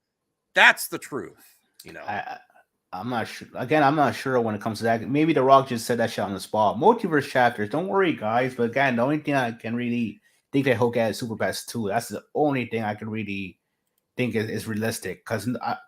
That's the truth, you know. I'm not sure. Again, I'm not sure when it comes to that. Maybe The Rock just said that shit on the spot. Multiverse chapters, don't worry, guys. But again, the only thing I can really think that he'll get is Super Best 2. That's the only thing I can really think is realistic. Because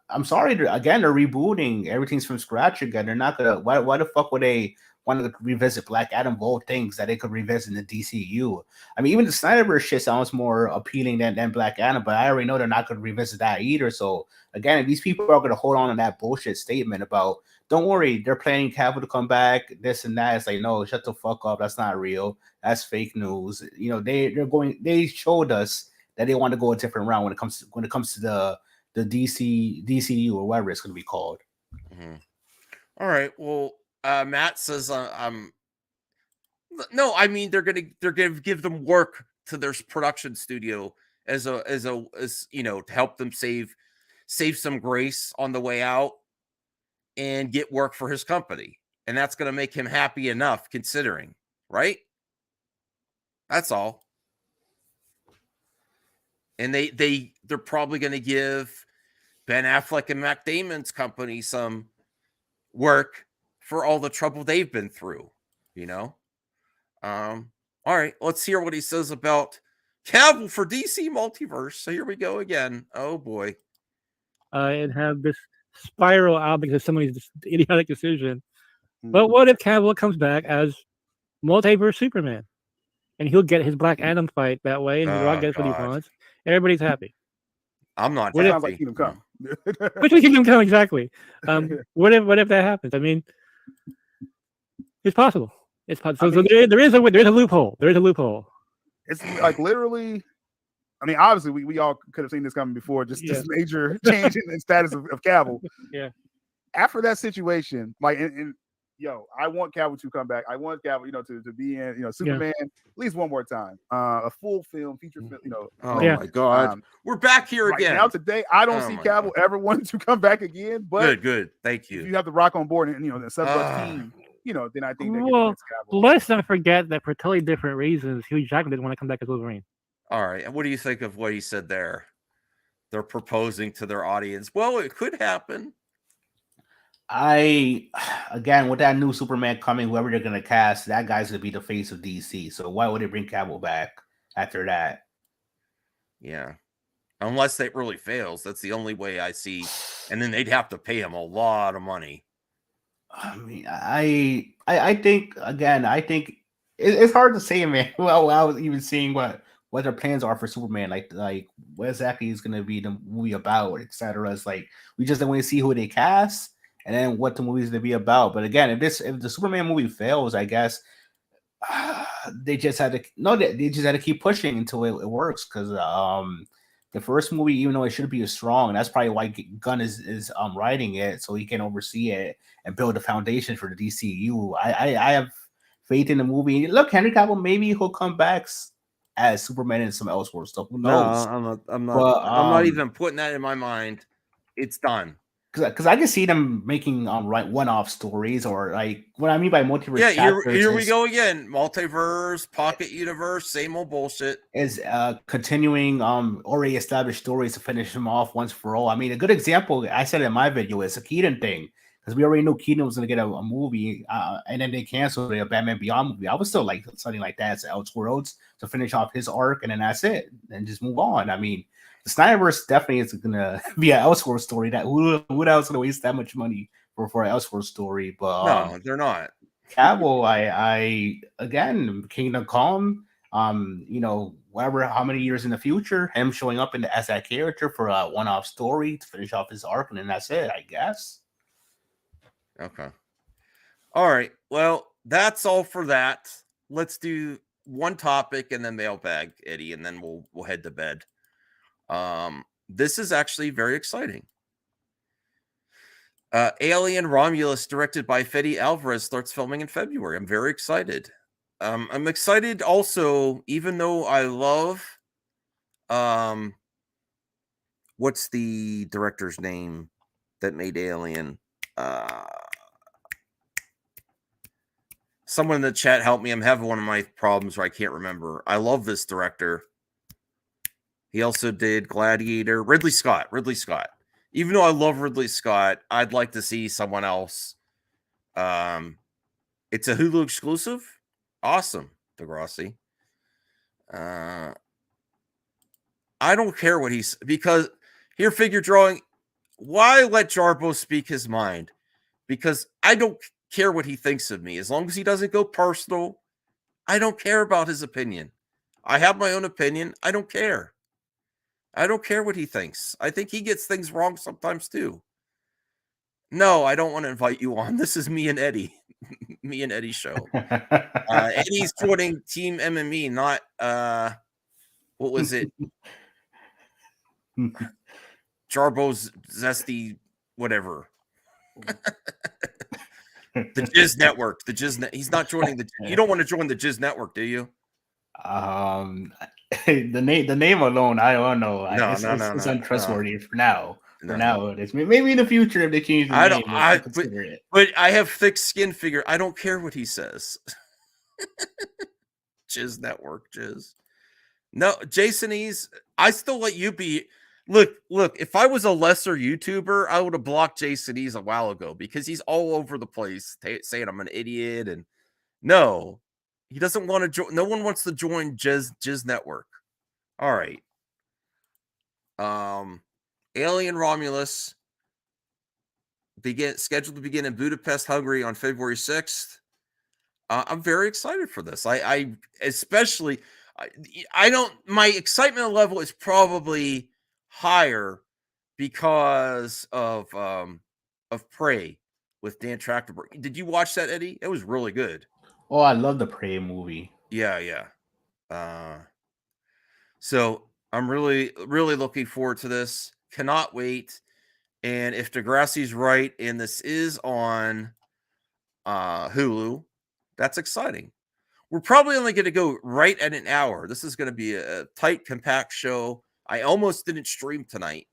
I'm sorry, they're rebooting. Everything's from scratch again. They're not gonna. Why the fuck would they want to revisit Black Adam? Both things that they could revisit in the DCU. I mean, even the Snyderverse shit sounds more appealing than Black Adam, but I already know they're not going to revisit that either. So again, if these people are going to hold on to that bullshit statement about, don't worry, they're planning Cavill to come back, this and that, it's like, no, shut the fuck up. That's not real. That's fake news. You know, they showed us that they want to go a different route when it comes to the DCU or whatever it's going to be called. Mm-hmm. All right. Well, Matt says, no, I mean, they're gonna give them work to their production studio as you know, to help them save some grace on the way out and get work for his company. And that's going to make him happy enough, considering, right? That's all. And they're probably going to give Ben Affleck and Matt Damon's company some work for all the trouble they've been through, you know? All right, let's hear what he says about Cavill for DC Multiverse. So here we go again. Oh boy. And have this spiral out because of somebody's idiotic decision. But what if Cavill comes back as Multiverse Superman? And he'll get his Black Adam fight that way, and The Rock gets what he wants. Everybody's happy. I'm not What happy. sounds like Kingdom Come. Which way Kingdom Come, exactly. What if that happens? I mean, it's possible. It's possible. So there is a loophole. There is a loophole. It's like literally. I mean, obviously, we all could have seen this coming before. Just this major change in status of Cavill. Yeah. After that situation, like, yo, I want Cavill to come back. I want Cavill, to be in, Superman at least one more time. A full film, feature film, Oh my God, we're back here right again. Now today, I don't see Cavill ever wanting to come back again. But good, thank you. If you have The Rock on board, and the $7 team, then I think. Well, let's not forget that for totally different reasons, Hugh Jackman didn't want to come back as Wolverine. All right, what do you think of what he said there? They're proposing to their audience. Well, it could happen. Again, with that new Superman coming, whoever they're gonna cast, that guy's gonna be the face of DC. So why would they bring Cavill back after that? Yeah, unless it really fails, that's the only way I see. And then they'd have to pay him a lot of money. I mean, I think again, it's hard to say, man. Well, I was even seeing what their plans are for Superman, like what exactly is gonna be the movie about, etc. It's like we just want to see who they cast. And then what the movie's to be about. But again, if the Superman movie fails, I guess they just had to keep pushing until it works. Because the first movie, even though it shouldn't be as strong, and that's probably why Gunn is writing it, so he can oversee it and build a foundation for the DCU. I have faith in the movie. Look, Henry Cavill, maybe he'll come back as Superman in some Elseworlds stuff. Who No, knows? I'm not. But, I'm not even putting that in my mind. It's done. Because I can see them making one-off stories, or like what I mean by multiverse. Yeah, chapters here we go again. Multiverse, pocket universe, same old bullshit. Is continuing already established stories to finish them off once for all. I mean, a good example I said in my video is a Keaton thing, because we already knew Keaton was going to get a movie, and then they canceled a Batman Beyond movie. I would still like something like that as Elseworlds to finish off his arc, and then that's it, and just move on. I mean, the Snyderverse definitely is going to be an Elseworlds story. That who else going to waste that much money for an Elseworlds story? But no, they're not. Cavill, I again, Kingdom Come, whatever, how many years in the future, him showing up as that character for a one-off story to finish off his arc, and then that's it, I guess. Okay. All right. Well, that's all for that. Let's do one topic and then mailbag, Eddie, and then we'll head to bed. This is actually very exciting. Alien Romulus, directed by Fede Alvarez, starts filming in February. I'm very excited. I'm excited also, even though I love what's the director's name that made Alien? Someone in the chat help me. I'm having one of my problems where I can't remember. I love this director. He also did Gladiator. Ridley Scott. Even though I love Ridley Scott, I'd like to see someone else. It's a Hulu exclusive. Awesome, Degrassi. I don't care what he's, because here, figure drawing. Why let Jarbo speak his mind? Because I don't care what he thinks of me. As long as he doesn't go personal, I don't care about his opinion. I have my own opinion. I don't care. I don't care what he thinks. I think he gets things wrong sometimes too. No, I don't want to invite you on. This is me and Eddie. Me and Eddie's show. Eddie's joining Team MME, not what was it? Jarbo's Zesty, whatever. The Jizz Network. He's not joining the. You don't want to join the Jizz Network, do you? The name alone, I don't know. It's untrustworthy for now. For now, it is. Maybe in the future if they change the name, we'll consider it. But I have thick skin. Figure. I don't care what he says. Jizz Network, Jizz. No, Jason E's. I still let you be. Look. If I was a lesser YouTuber, I would have blocked Jason E's a while ago because he's all over the place saying I'm an idiot. And no, he doesn't want to join. No one wants to join Jizz Network. All right. Alien Romulus scheduled to begin in Budapest, Hungary on February 6th. I'm very excited for this. I especially my excitement level is probably higher because of Prey with Dan Trachtenberg. Did you watch that, Eddie? It was really good. Oh, I love the Prey movie. Yeah. So I'm really, really looking forward to this. Cannot wait. And if Degrassi's right, and this is on Hulu, that's exciting. We're probably only going to go right at an hour. This is going to be a tight, compact show. I almost didn't stream tonight.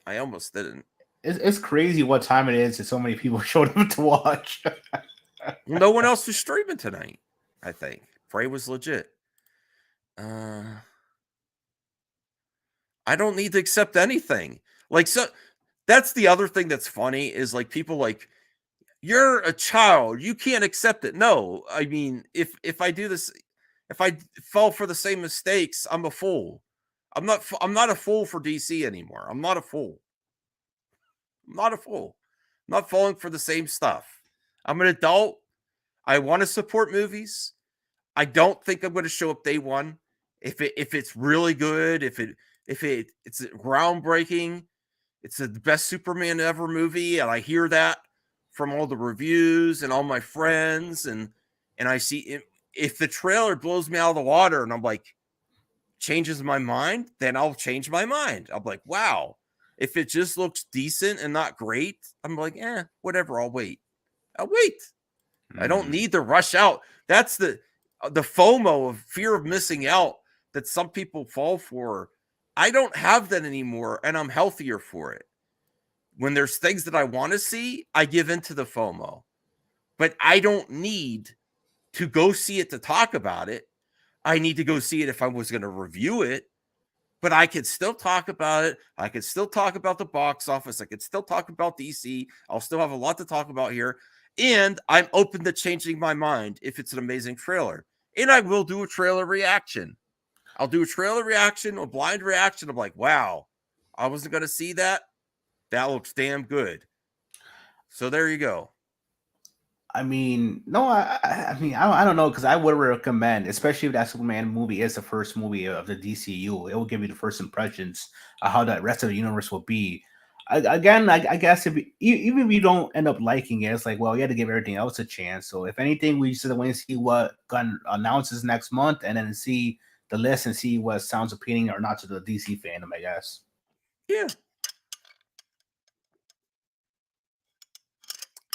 I almost didn't. It's crazy what time it is, and so many people showed up to watch. No one else was streaming tonight, I think. Prey was legit. I don't need to accept anything. Like, so that's the other thing that's funny is like people like, you're a child, you can't accept it. No, I mean, if I do this, if I fall for the same mistakes, I'm a fool. I'm not a fool for DC anymore. I'm not a fool. I'm not falling for the same stuff. I'm an adult. I want to support movies. I don't think I'm going to show up day one. If it's really good, if it's groundbreaking, it's the best Superman ever movie, and I hear that from all the reviews and all my friends, and I see if the trailer blows me out of the water and I'm like, changes my mind, then I'll change my mind. I'm like, wow. If it just looks decent and not great, I'm like, whatever, I'll wait. I don't need to rush out. That's the FOMO of fear of missing out that some people fall for. I don't have that anymore, and I'm healthier for it. When there's things that I want to see, I give into the FOMO. But I don't need to go see it to talk about it. I need to go see it if I was going to review it. But I could still talk about it. I could still talk about the box office. I could still talk about DC. I'll still have a lot to talk about here. And I'm open to changing my mind if it's an amazing trailer. And I will do a trailer reaction. I'll do a trailer reaction, a blind reaction. I'm like, wow, I wasn't going to see that. That looks damn good. So there you go. I mean, no, I mean, I don't know, because I would recommend, especially if that Superman movie is the first movie of the DCU, it will give you the first impressions of how the rest of the universe will be. I guess even if you don't end up liking it, it's like, well, you had to give everything else a chance. So if anything, we just want to see what Gunn announces next month, and then see the list and see what sounds appealing or not to the DC fandom, I guess. Yeah.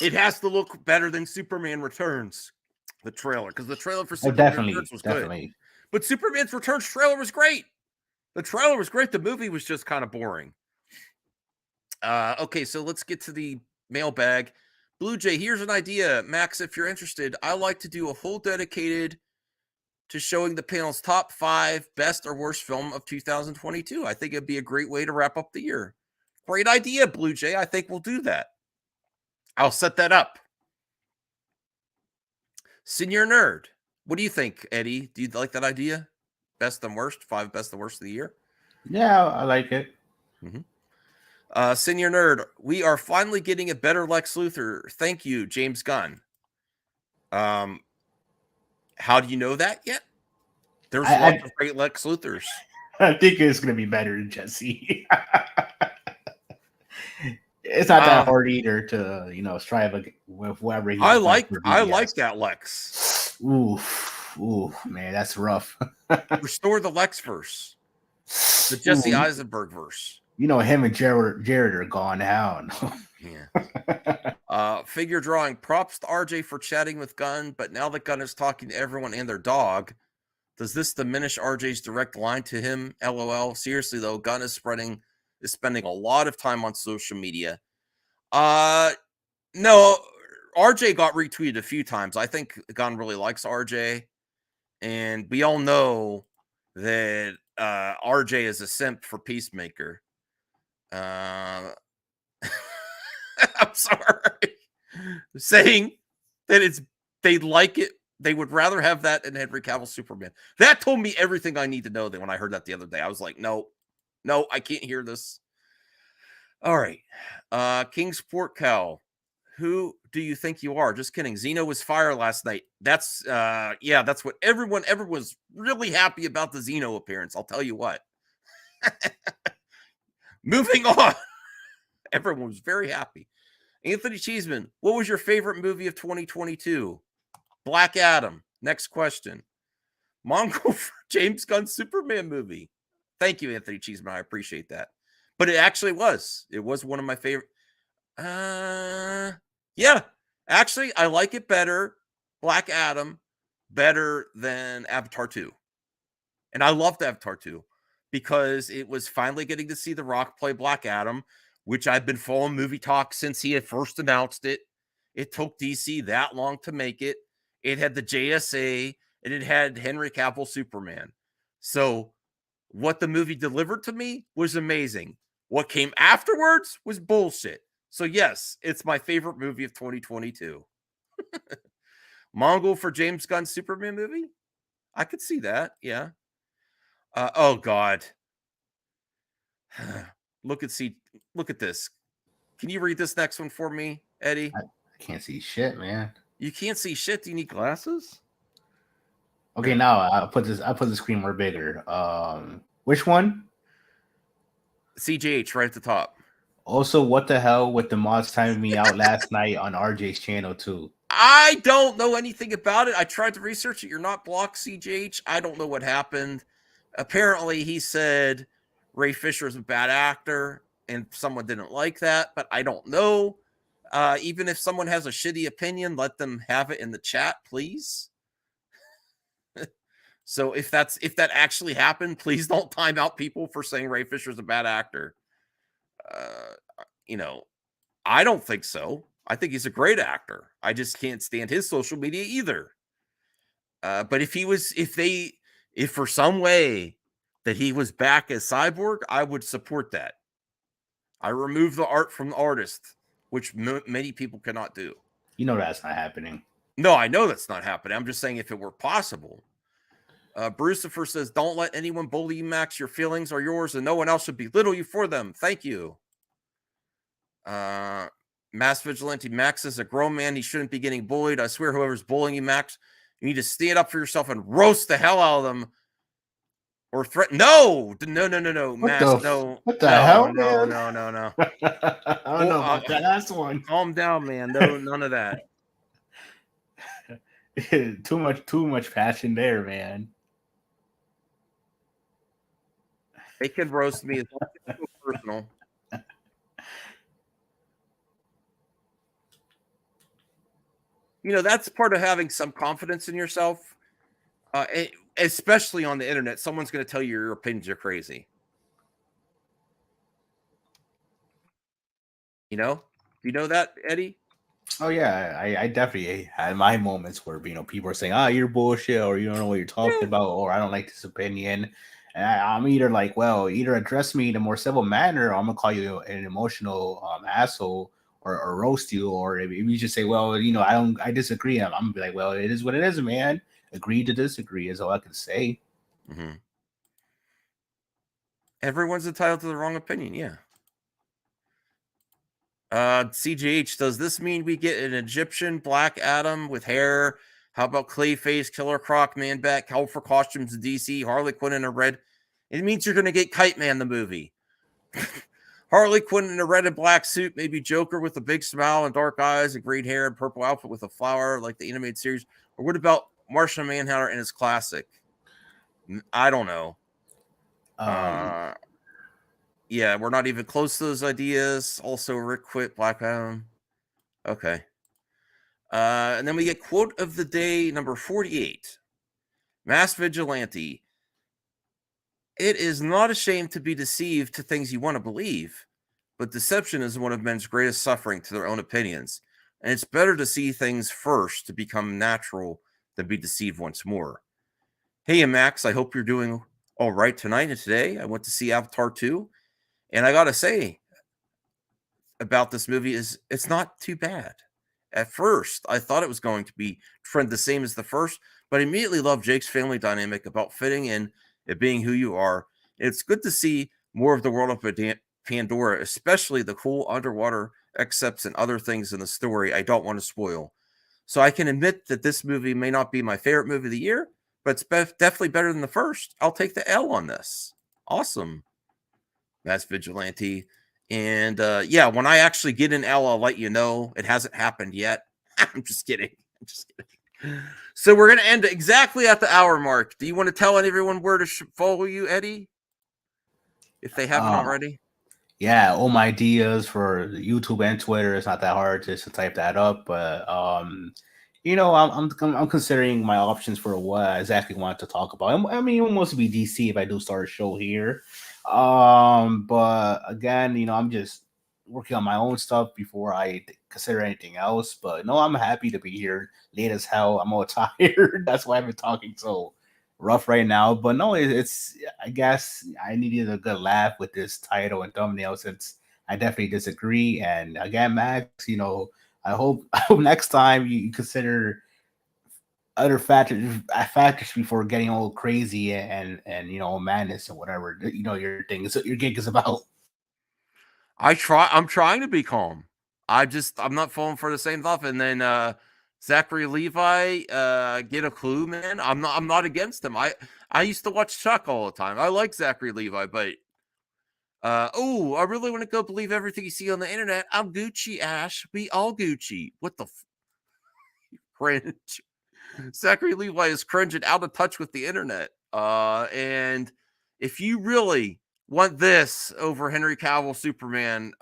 It has to look better than Superman Returns, the trailer, because the trailer for Superman Returns was good. But Superman Returns trailer was great. The trailer was great. The movie was just kind of boring. Okay, so let's get to the mailbag. Blue Jay, here's an idea. Max, if you're interested, I like to do a whole dedicated to showing the panel's top 5 best or worst film of 2022. I think it'd be a great way to wrap up the year. Great idea, Blue Jay. I think we'll do that. I'll set that up. Senior Nerd, what do you think, Eddie? Do you like that idea? Best and worst, 5 best and worst of the year? Yeah, I like it. Senior Nerd, we are finally getting a better Lex Luthor. Thank you, James Gunn. How do you know that yet? There's lots of great Lex Luthors. I think it's going to be better than Jesse. It's not that hard either to, strive with whoever. I like that Lex. Ooh, man, that's rough. Restore the Lex verse, the Jesse Eisenberg verse. Him and Jared are gone now. Yeah. Figure drawing. Props to RJ for chatting with Gunn, but now that Gunn is talking to everyone and their dog, does this diminish RJ's direct line to him? LOL. Seriously though, Gunn is spending a lot of time on social media. No, RJ got retweeted a few times. I think Gunn really likes RJ, and we all know that RJ is a simp for Peacemaker. I'm sorry, saying that they like it. They would rather have that than Henry Cavill Superman. That told me everything I need to know. Then when I heard that the other day, I was like, no, I can't hear this. All right. Kingsport Cow. Who do you think you are? Just kidding. Zeno was fire last night. That's that's what everyone was really happy about the Zeno appearance. I'll tell you what. Moving on. Everyone was very happy. Anthony Cheeseman, what was your favorite movie of 2022? Black Adam. Next question. Mongol for James Gunn Superman movie. Thank you, Anthony Cheeseman. I appreciate that. But it actually was. It was one of my favorite. Yeah. Actually, I like it better. Black Adam better than Avatar 2. And I loved Avatar 2 because it was finally getting to see The Rock play Black Adam, which I've been following Movie Talk since he had first announced it. It took DC that long to make it. It had the JSA and it had Henry Cavill Superman. So what the movie delivered to me was amazing. What came afterwards was bullshit. So yes, it's my favorite movie of 2022. Mongol for James Gunn Superman movie? I could see that. Yeah. Oh God. Look at this. Can you read this next one for me, Eddie? I can't see shit, man. You can't see shit. Do you need glasses? Okay, now I'll put the screen more bigger. Which one? CJH right at the top. Also, what the hell with the mods timing me out last night on RJ's channel too? I don't know anything about it. I tried to research it. You're not blocked, CJH. I don't know what happened. Apparently, he said Ray Fisher is a bad actor, and someone didn't like that, but I don't know. Even if someone has a shitty opinion, let them have it in the chat, please. So if that actually happened, please don't time out people for saying Ray Fisher's a bad actor. You know, I don't think so. I think he's a great actor. I just can't stand his social media either. But if for some way that he was back as Cyborg, I would support that. I remove the art from the artist, which many people cannot do. You know that's not happening. No, I know that's not happening. I'm just saying if it were possible. Brucifer says, don't let anyone bully you, Max. Your feelings are yours, and no one else should belittle you for them. Thank you. Mass Vigilante Max is a grown man. He shouldn't be getting bullied. I swear, whoever's bullying you, Max, you need to stand up for yourself and roast the hell out of them. Or threaten. No, Max, no. What the hell, no, man? no. I don't know about that last one. Calm down, man. No, none of that. too much passion there, man. They can roast me as long as it's personal. You know, that's part of having some confidence in yourself, especially on the internet. Someone's going to tell you your opinions are crazy. You know that, Eddie? Oh yeah, I definitely had my moments where people are saying, you're bullshit, or you don't know what you're talking about, or I don't like this opinion. And I'm either like, well, either address me in a more civil manner, or I'm gonna call you an emotional asshole, or roast you, or if you just say, well, I disagree. I'm gonna be like, well, it is what it is, man. Agree to disagree is all I can say. Mm-hmm. Everyone's entitled to the wrong opinion, yeah. CJH, does this mean we get an Egyptian Black Adam with hair? How about Clayface, Killer Croc, Man Bat, colorful costumes in DC, Harley Quinn in a red? It means you're going to get Kite Man the movie. Harley Quinn in a red and black suit, maybe Joker with a big smile and dark eyes and green hair and purple outfit with a flower like the animated series. Or what about Martian Manhunter in his classic? I don't know. Yeah, we're not even close to those ideas. Also, Rick quit Black Adam. Okay. And then we get quote of the day number 48. Mass Vigilante. It is not a shame to be deceived to things you want to believe, but deception is one of men's greatest suffering to their own opinions. And it's better to see things first to become natural than be deceived once more. Hey, Max, I hope you're doing all right tonight and today. I went to see Avatar 2. And I got to say about this movie is it's not too bad. At first, I thought it was going to be trend the same as the first, but I immediately loved Jake's family dynamic about fitting in and being who you are. It's good to see more of the world of Pandora, especially the cool underwater excerpts and other things in the story I don't want to spoil. So I can admit that this movie may not be my favorite movie of the year, but it's definitely better than the first. I'll take the L on this. Awesome. That's Vigilante. And yeah, when I actually get an L, I'll let you know. It hasn't happened yet. I'm just kidding. So we're going to end exactly at the hour mark. Do you want to tell everyone where to follow you, Eddie? If they haven't already? Yeah, all my ideas for YouTube and Twitter. It's not that hard just to type that up. But I'm considering my options for what I exactly want to talk about. I mean, it will mostly be DC if I do start a show here. But again, I'm just working on my own stuff before I consider anything else. But no, I'm happy to be here late as hell. I'm all tired. That's why I've been talking so rough right now. But no, it's I guess I needed a good laugh with this title and thumbnail since I definitely disagree. And again, Max, I hope next time you consider other factors before getting all crazy and madness and whatever your gig is about. I'm trying to be calm. I'm not falling for the same stuff. And then Zachary Levi, get a clue, man. I'm not against him. I used to watch Chuck all the time. I like Zachary Levi, but I really want to go believe everything you see on the internet. I'm Gucci, Ash. We all Gucci. What the cringe? Zachary Levi is cringing, out of touch with the internet. And if you really want this over Henry Cavill Superman,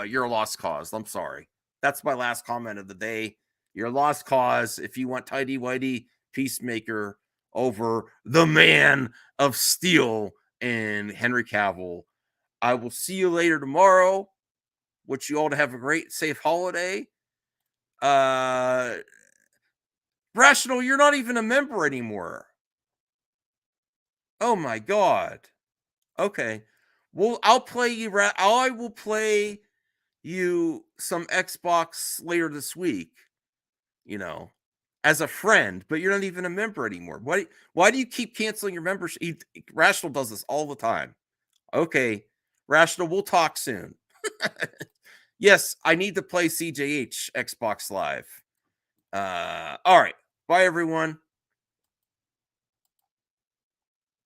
you're a lost cause. I'm sorry. That's my last comment of the day. You're a lost cause if you want tidy whitey Peacemaker over the Man of Steel and Henry Cavill. I will see you later tomorrow. Wish you all to have a great, safe holiday. Rational, you're not even a member anymore. Oh my God. Okay. Well, I'll play you. I will play you some Xbox later this week. You know, as a friend, but you're not even a member anymore. Why do you keep canceling your membership? Rational does this all the time. Okay, Rational, we'll talk soon. Yes, I need to play CJH Xbox Live. All right. Bye, everyone.